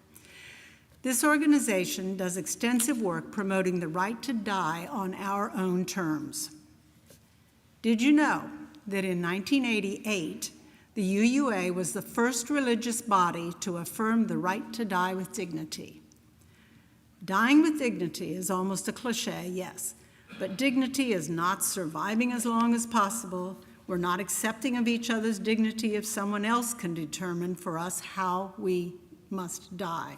This organization does extensive work promoting the right to die on our own terms. Did you know that in 1988, the UUA was the first religious body to affirm the right to die with dignity? Dying with dignity is almost a cliche, yes, but dignity is not surviving as long as possible. We're not accepting of each other's dignity if someone else can determine for us how we must die.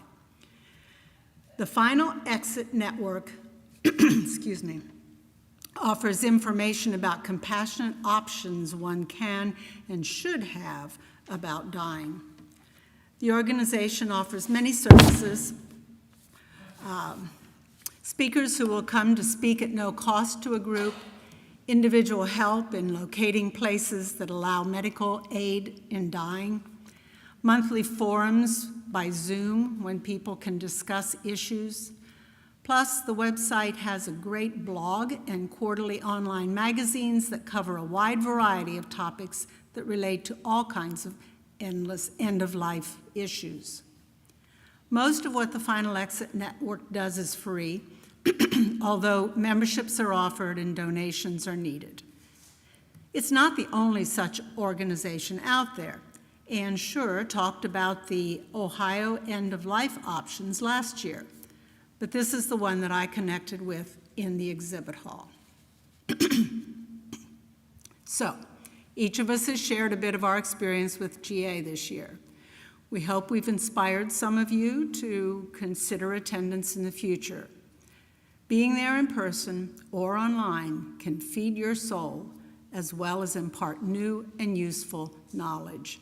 The Final Exit Network excuse me, offers information about compassionate options one can and should have about dying. The organization offers many services, speakers who will come to speak at no cost to a group, individual help in locating places that allow medical aid in dying, monthly forums by Zoom when people can discuss issues. Plus, the website has a great blog and quarterly online magazines that cover a wide variety of topics that relate to all kinds of endless end-of-life issues. Most of what the Final Exit Network does is free, although memberships are offered and donations are needed. It's not the only such organization out there. Ann Schur talked about the Ohio end-of-life options last year, but this is the one that I connected with in the exhibit hall. So, each of us has shared a bit of our experience with GA this year. We hope we've inspired some of you to consider attendance in the future. Being there in person or online can feed your soul as well as impart new and useful knowledge.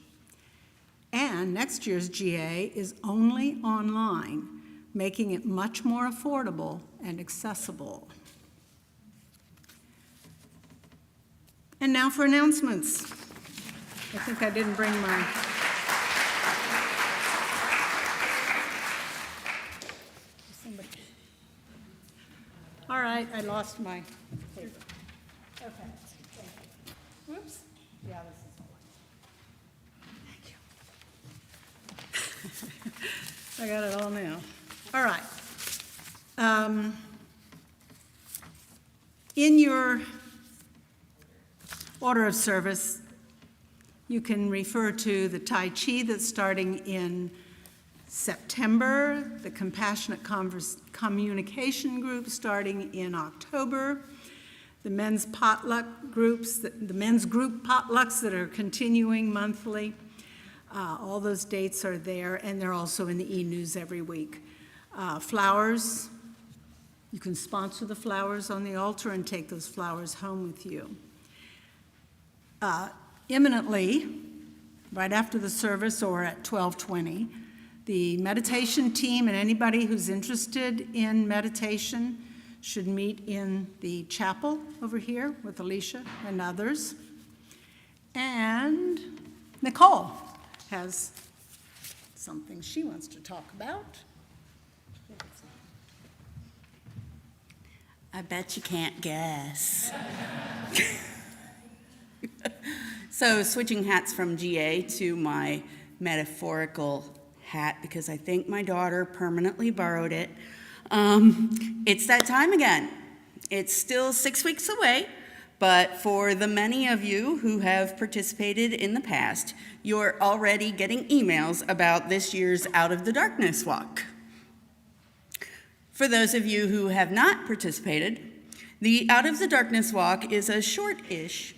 And next year's GA is only online, making it much more affordable and accessible. And now for announcements. I think I didn't bring my... Somebody. All right, I lost my paper. Okay, thank you. Whoops. Yeah, this is the one. Thank you. I got it all now. All right. In your order of service, you can refer to the Tai Chi that's starting in September, the Compassionate Communication Group starting in October, the men's potluck groups, the men's group potlucks that are continuing monthly. All those dates are there, and they're also in the e-news every week. Flowers, you can sponsor the flowers on the altar and take those flowers home with you. Imminently, right after the service or at 12:20, the meditation team and anybody who's interested in meditation should meet in the chapel over here with Alicia and others. And Nicole has something she wants to talk about. I bet you can't guess. So switching hats from GA to my metaphorical hat, because I think my daughter permanently borrowed it. It's that time again. It's still 6 weeks away, but for the many of you who have participated in the past, you're already getting emails about this year's Out of the Darkness walk. For those of you who have not participated, the Out of the Darkness walk is a short-ish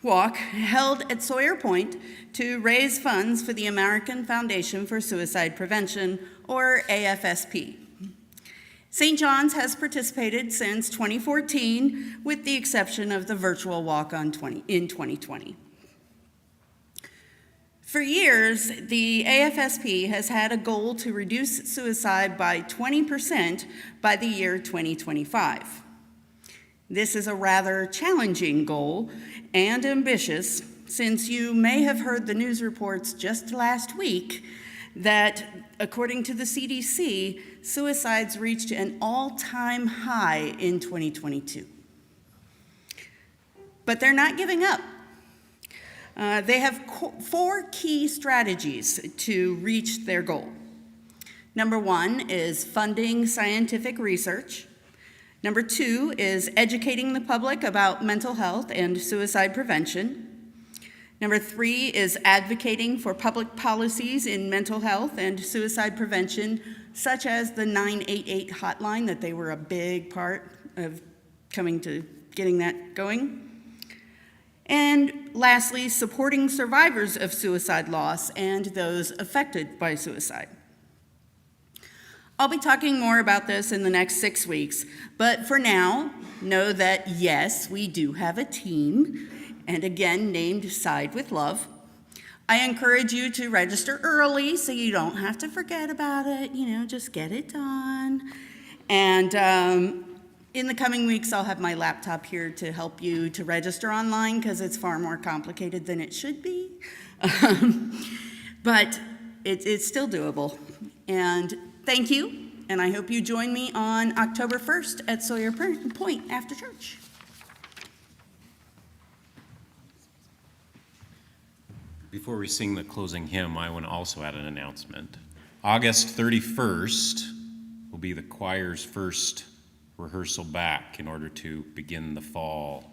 walk held at Sawyer Point to raise funds for the American Foundation for Suicide Prevention, or AFSP. St. John's has participated since 2014, with the exception of the virtual walk in 2020. For years, the AFSP has had a goal to reduce suicide by 20% by the year 2025. This is a rather challenging goal and ambitious, since you may have heard the news reports just last week that, according to the CDC, suicides reached an all-time high in 2022. But they're not giving up. They have 4 key strategies to reach their goal. Number 1 is funding scientific research. Number 2 is educating the public about mental health and suicide prevention. Number 3 is advocating for public policies in mental health and suicide prevention, such as the 988 hotline that they were a big part of getting that going. And lastly, supporting survivors of suicide loss and those affected by suicide. I'll be talking more about this in the next 6 weeks, but for now, know that yes, we do have a team, and again, named Side with Love. I encourage you to register early so you don't have to forget about it, just get it done. And in the coming weeks, I'll have my laptop here to help you to register online, because it's far more complicated than it should be. But it's still doable. And thank you, and I hope you join me on October 1st at Sawyer Point after church. Before we sing the closing hymn, I want to also add an announcement. August 31st will be the choir's first rehearsal back in order to begin the fall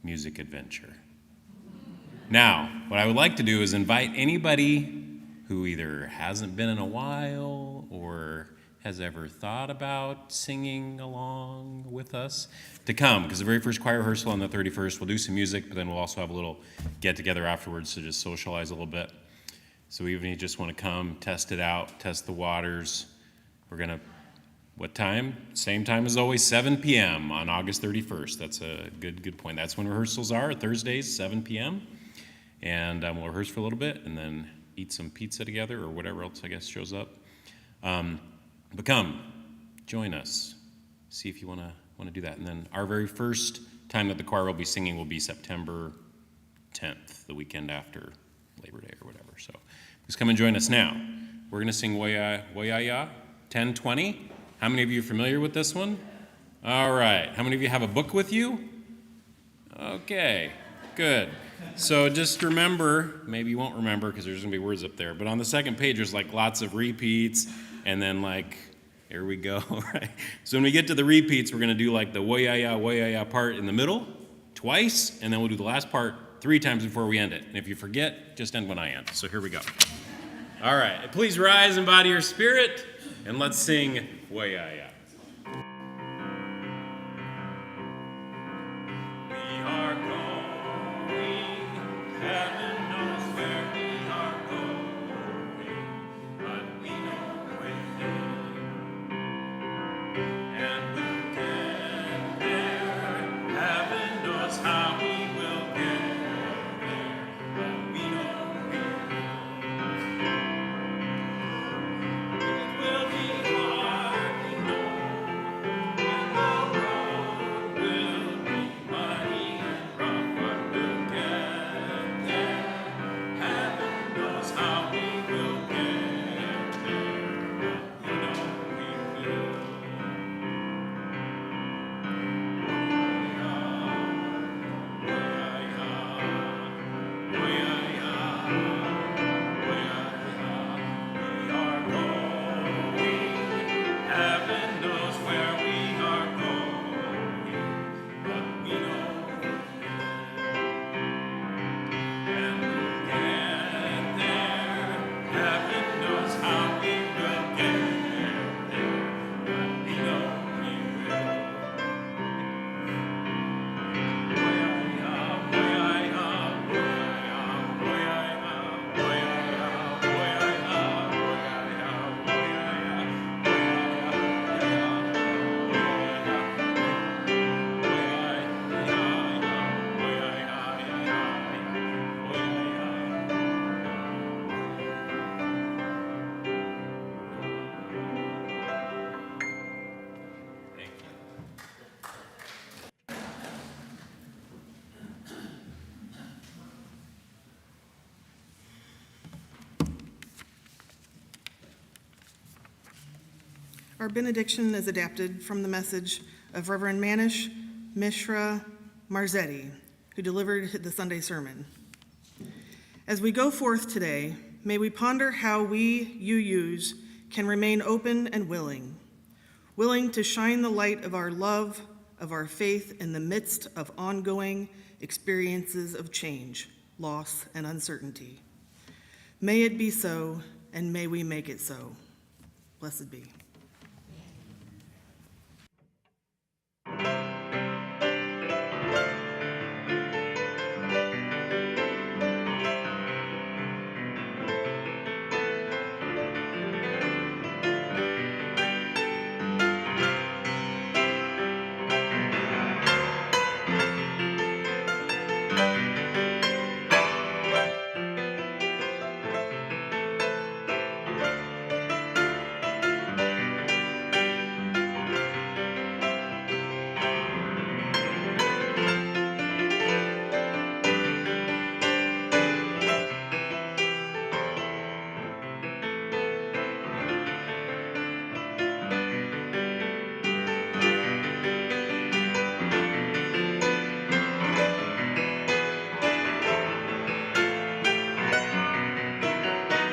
music adventure. Now, what I would like to do is invite anybody who either hasn't been in a while or has ever thought about singing along with us to come, because the very first choir rehearsal on the 31st, we'll do some music, but then we'll also have a little get-together afterwards to just socialize a little bit. So even if you just want to come, test it out, test the waters, we're going to, what time? Same time as always, 7 p.m. on August 31st. That's a good point. That's when rehearsals are, Thursdays, 7 p.m. And we'll rehearse for a little bit and then eat some pizza together or whatever else, I guess, shows up. But come, join us. See if you want to do that. And then our very first time that the choir will be singing will be September 10th, the weekend after Labor Day or whatever. So please come and join us now. We're going to sing Woya Ya, 1020. How many of you are familiar with this one? All right. How many of you have a book with you? Okay, good. So just remember, maybe you won't remember because there's going to be words up there, but on the second page there's like lots of repeats, and then like, here we go, right? So when we get to the repeats, we're going to do like the woya ya part in the middle twice, and then we'll do the last part 3 times before we end it. And if you forget, just end when I end. So here we go. All right, please rise and bow to your spirit, and let's sing Way-Ya-Ya. We are going, heaven knows where we are going, but we know when, and we'll get there. Heaven knows how we will get there, but we know we will. It will be hard, we know, and the road will be muddy and rough, but we'll get there. Heaven knows how we will get there, but we know we will. Heaven knows where we are going, but we know and we'll get there. Heaven knows how we will get there, but we know we will. Our benediction is adapted from the message of Reverend Manish Mishra Marzetti, who delivered the Sunday sermon. As we go forth today, may we ponder how we, UUs, can remain open and willing to shine the light of our love, of our faith in the midst of ongoing experiences of change, loss, and uncertainty. May it be so, and may we make it so. Blessed be.